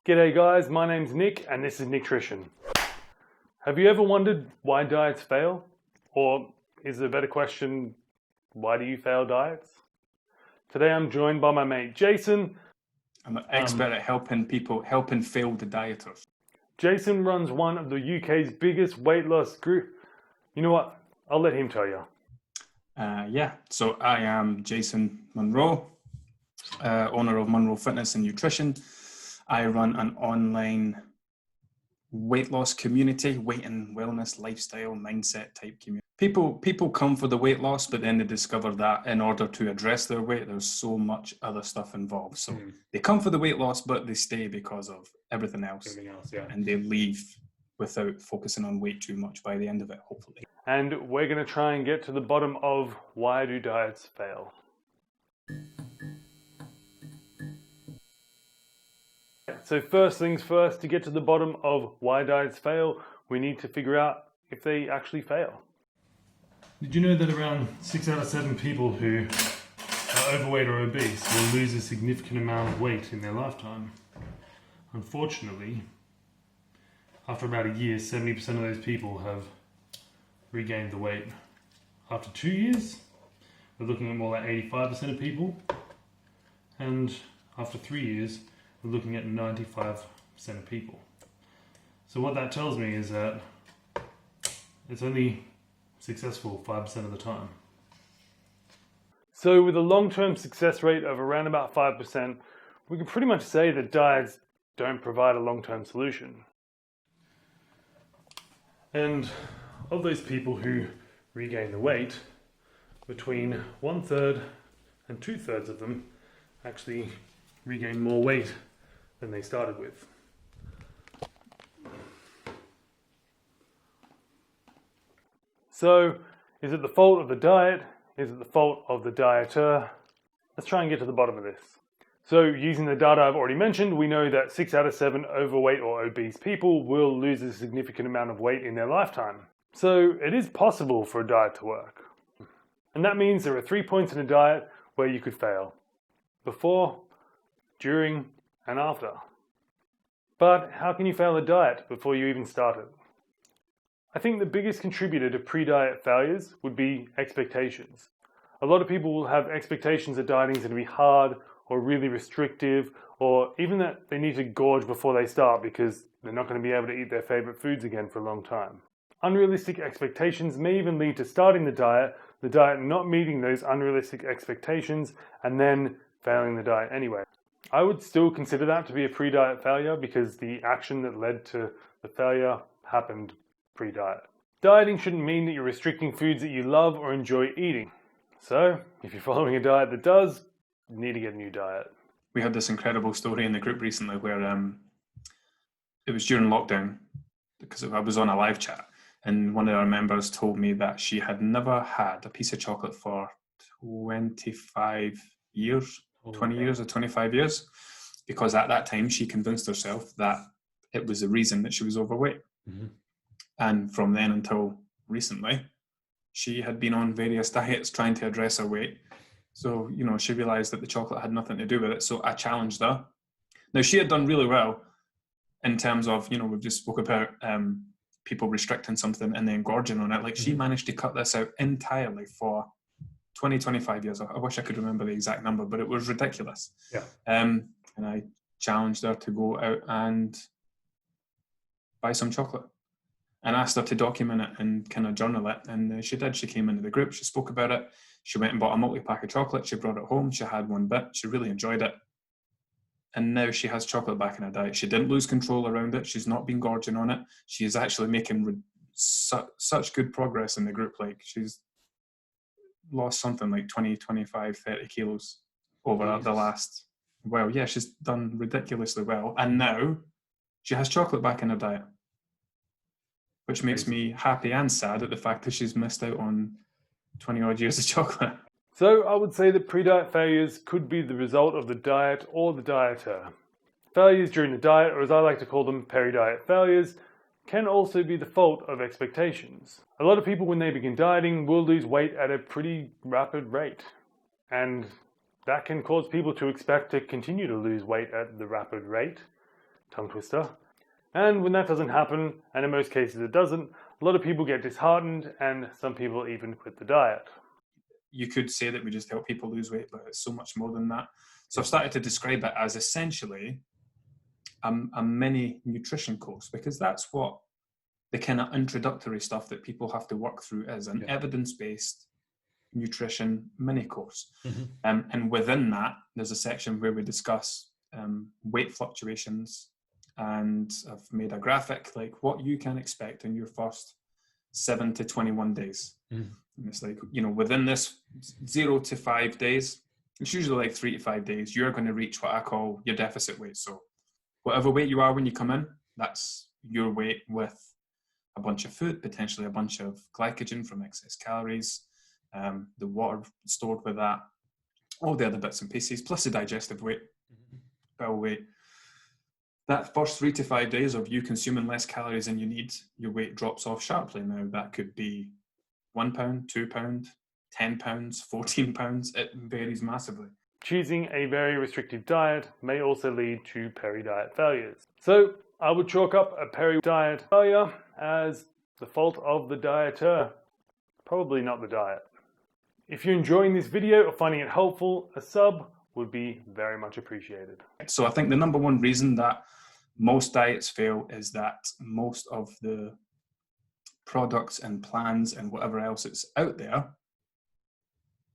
G'day guys, my name's Nick and this is Nutrition. Have you ever wondered why diets fail? Or is it a better question, why do you fail diets? Today I'm joined by my mate Jason. I'm an expert at helping failed dieters. Jason runs one of the UK's biggest weight loss group. You know what? I'll let him tell you. So I am Jason Munro, owner of Munro Fitness and Nutrition. I run an online weight loss community, weight and wellness, lifestyle, mindset type community. People come for the weight loss, but then they discover that in order to address their weight, there's so much other stuff involved. So they come for the weight loss, but they stay because of everything else. And they leave without focusing on weight too much by the end of it, hopefully. And we're going to try and get to the bottom of why do diets fail. So first things first, to get to the bottom of why diets fail, we need to figure out if they actually fail. Did you know that around 6 out of 7 people who are overweight or obese will lose a significant amount of weight in their lifetime? Unfortunately, after about a year, 70% of those people have regained the weight. After 2 years, we're looking at more like 85% of people. And after 3 years, we're looking at 95% of people. So what that tells me is that it's only successful 5% of the time. So with a long-term success rate of around about 5%, we can pretty much say that diets don't provide a long-term solution. And of those people who regain the weight, between 1/3 and 2/3 of them actually regain more weight than they started with. So, is it the fault of the diet? Is it the fault of the dieter? Let's try and get to the bottom of this. So, using the data I've already mentioned, we know that 6 out of 7 overweight or obese people will lose a significant amount of weight in their lifetime. So, it is possible for a diet to work. And that means there are 3 points in a diet where you could fail. Before, during, and after. But how can you fail a diet before you even start it? I think the biggest contributor to pre-diet failures would be expectations. A lot of people will have expectations that dieting is going to be hard or really restrictive, or even that they need to gorge before they start because they're not going to be able to eat their favorite foods again for a long time. Unrealistic expectations may even lead to starting the diet not meeting those unrealistic expectations, and then failing the diet anyway. I would still consider that to be a pre-diet failure because the action that led to the failure happened pre-diet. Dieting shouldn't mean that you're restricting foods that you love or enjoy eating. So, if you're following a diet that does, you need to get a new diet. We had this incredible story in the group recently where it was during lockdown because I was on a live chat, and one of our members told me that she had never had a piece of chocolate for 25 years. 20 years or 25 years, because at that time she convinced herself that it was the reason that she was overweight. And from then until recently, she had been on various diets trying to address her weight. So, she realized that the chocolate had nothing to do with it. So I challenged her. Now, she had done really well in terms of, we've just spoke about people restricting something and then gorging on it. Like she managed to cut this out entirely for 25 years. I wish I could remember the exact number, but it was ridiculous. Yeah. And I challenged her to go out and buy some chocolate and asked her to document it and kind of journal it. And she did. She came into the group. She spoke about it. She went and bought a multi-pack of chocolate. She brought it home. She had one bit. She really enjoyed it. And now she has chocolate back in her diet. She didn't lose control around it. She's not been gorging on it. She is actually making such good progress in the group. Like she's lost something like 20, 25, 30 kilos over the last, she's done ridiculously well. And now she has chocolate back in her diet, which makes me happy and sad at the fact that she's missed out on 20 odd years of chocolate. So I would say that pre-diet failures could be the result of the diet or the dieter. Failures during the diet, or as I like to call them, peri-diet failures, can also be the fault of expectations. A lot of people, when they begin dieting, will lose weight at a pretty rapid rate. And that can cause people to expect to continue to lose weight at the rapid rate. tongue twister. And when that doesn't happen, and in most cases it doesn't, a lot of people get disheartened and some people even quit the diet. You could say that we just help people lose weight, but it's so much more than that. So I've started to describe it as essentially a mini nutrition course, because that's what the kind of introductory stuff that people have to work through is, an evidence-based nutrition mini course. And within that, there's a section where we discuss weight fluctuations, and I've made a graphic like what you can expect in your first 7 to 21 days. And it's like, within this 0 to 5 days, it's usually like 3 to 5 days, you're going to reach what I call your deficit weight. So whatever weight you are when you come in, that's your weight with a bunch of food, potentially a bunch of glycogen from excess calories, the water stored with that, all the other bits and pieces, plus the digestive weight, bowel weight. That first 3 to 5 days of you consuming less calories than you need, your weight drops off sharply. Now, that could be 1 pound, 2 pound, 10 pounds, 14 pounds. It varies massively. Choosing a very restrictive diet may also lead to Peri diet failures. So I would chalk up a Peri diet failure as the fault of the dieter, probably not the diet. If you're enjoying this video or finding it helpful, a sub would be very much appreciated. So I think the number one reason that most diets fail is that most of the products and plans and whatever else that's out there,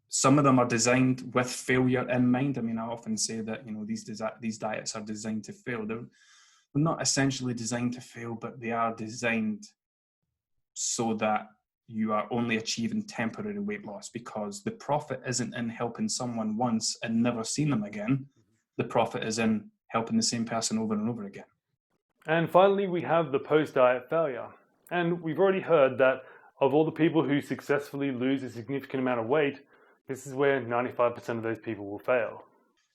some of them are designed with failure in mind. I mean, I often say that, these diets are designed to fail. They're not essentially designed to fail, but they are designed so that you are only achieving temporary weight loss, because the profit isn't in helping someone once and never seeing them again. The profit is in helping the same person over and over again. And finally, we have the post-diet failure. And we've already heard that of all the people who successfully lose a significant amount of weight, this is where 95% of those people will fail.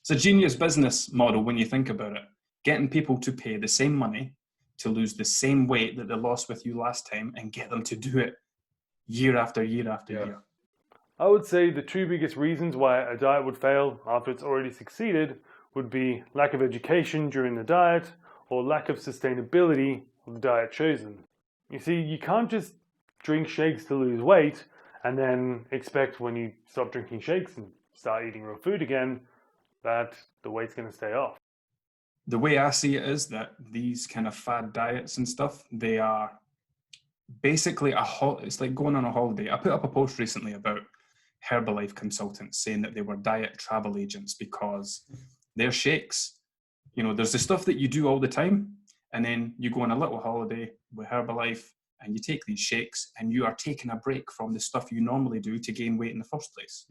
It's a genius business model when you think about it. Getting people to pay the same money to lose the same weight that they lost with you last time, and get them to do it year after year after year. I would say the two biggest reasons why a diet would fail after it's already succeeded would be lack of education during the diet or lack of sustainability of the diet chosen. You see, you can't just drink shakes to lose weight and then expect when you stop drinking shakes and start eating real food again that the weight's going to stay off. The way I see it is that these kind of fad diets and stuff, they are basically it's like going on a holiday. I put up a post recently about Herbalife consultants saying that they were diet travel agents, because their shakes, there's the stuff that you do all the time, and then you go on a little holiday with Herbalife and you take these shakes and you are taking a break from the stuff you normally do to gain weight in the first place.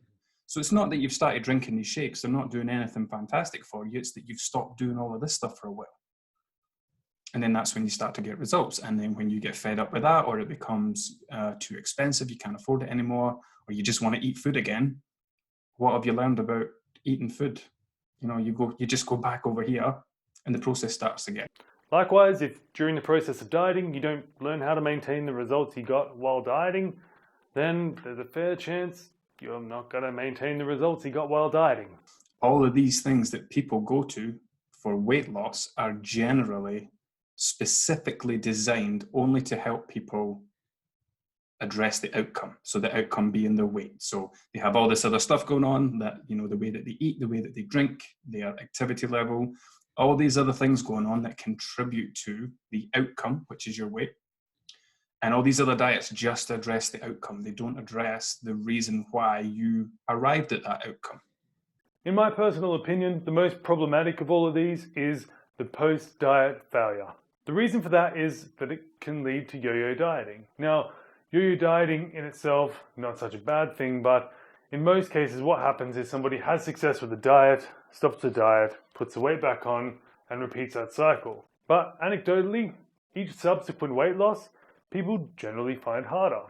So it's not that you've started drinking these shakes, they're not doing anything fantastic for you, it's that you've stopped doing all of this stuff for a while. And then that's when you start to get results. And then when you get fed up with that, or it becomes too expensive, you can't afford it anymore, or you just want to eat food again, what have you learned about eating food? You just go back over here and the process starts again. Likewise, if during the process of dieting you don't learn how to maintain the results you got while dieting, then there's a fair chance you're not going to maintain the results you got while dieting. All of these things that people go to for weight loss are generally specifically designed only to help people address the outcome. So the outcome being their weight. So they have all this other stuff going on, that, the way that they eat, the way that they drink, their activity level, all these other things going on that contribute to the outcome, which is your weight. And all these other diets just address the outcome. They don't address the reason why you arrived at that outcome. In my personal opinion, the most problematic of all of these is the post-diet failure. The reason for that is that it can lead to yo-yo dieting. Now, yo-yo dieting in itself, not such a bad thing, but in most cases what happens is somebody has success with the diet, stops the diet, puts the weight back on, and repeats that cycle. But anecdotally, each subsequent weight loss, people generally find harder.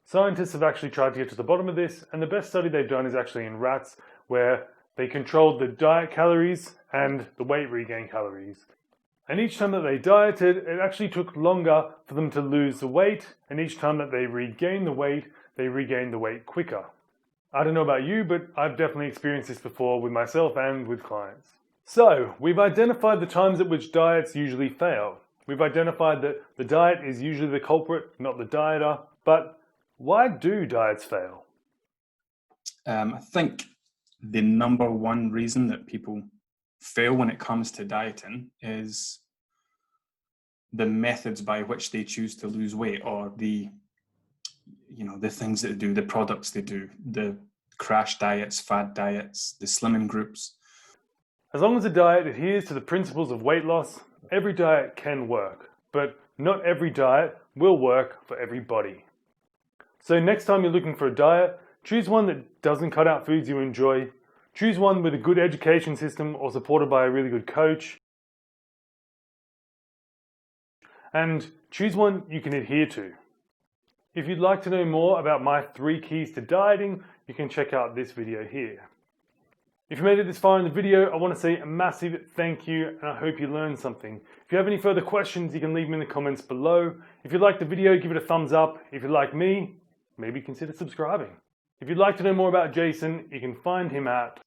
Scientists have actually tried to get to the bottom of this, and the best study they've done is actually in rats, where they controlled the diet calories and the weight regain calories. And each time that they dieted, it actually took longer for them to lose the weight, and each time that they regained the weight quicker. I don't know about you, but I've definitely experienced this before with myself and with clients. So, we've identified the times at which diets usually fail. We've identified that the diet is usually the culprit, not the dieter. But why do diets fail? I think the number one reason that people fail when it comes to dieting is the methods by which they choose to lose weight, or the things that they do, the products they do, the crash diets, fad diets, the slimming groups. As long as a diet adheres to the principles of weight loss, every diet can work, but not every diet will work for everybody. So next time you're looking for a diet, choose one that doesn't cut out foods you enjoy, choose one with a good education system or supported by a really good coach, and choose one you can adhere to. If you'd like to know more about my 3 keys to dieting, you can check out this video here. If you made it this far in the video, I want to say a massive thank you, and I hope you learned something. If you have any further questions, you can leave them in the comments below. If you liked the video, give it a thumbs up. If you like me, maybe consider subscribing. If you'd like to know more about Jason, you can find him at...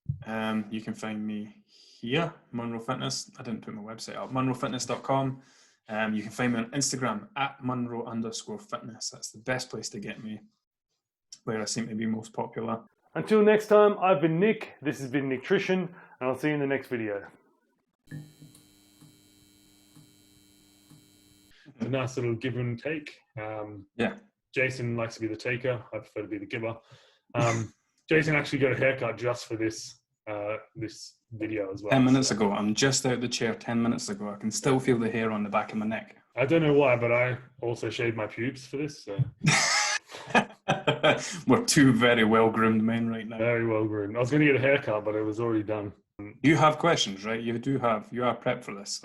You can find me here, Munro Fitness. I didn't put my website up, munrofitness.com. You can find me on Instagram at Munro_fitness. That's the best place to get me, where I seem to be most popular. Until next time, I've been Nick, this has been Nutrition, and I'll see you in the next video. A nice little give and take. Yeah. Jason likes to be the taker, I prefer to be the giver. Jason actually got a haircut just for this this video as well. 10 minutes ago, I'm just out the chair 10 minutes ago. I can still feel the hair on the back of my neck. I don't know why, but I also shaved my pubes for this. So. We're 2 very well-groomed men right now. Very well-groomed. I was going to get a haircut, but it was already done. You have questions, right? You are prepped for this.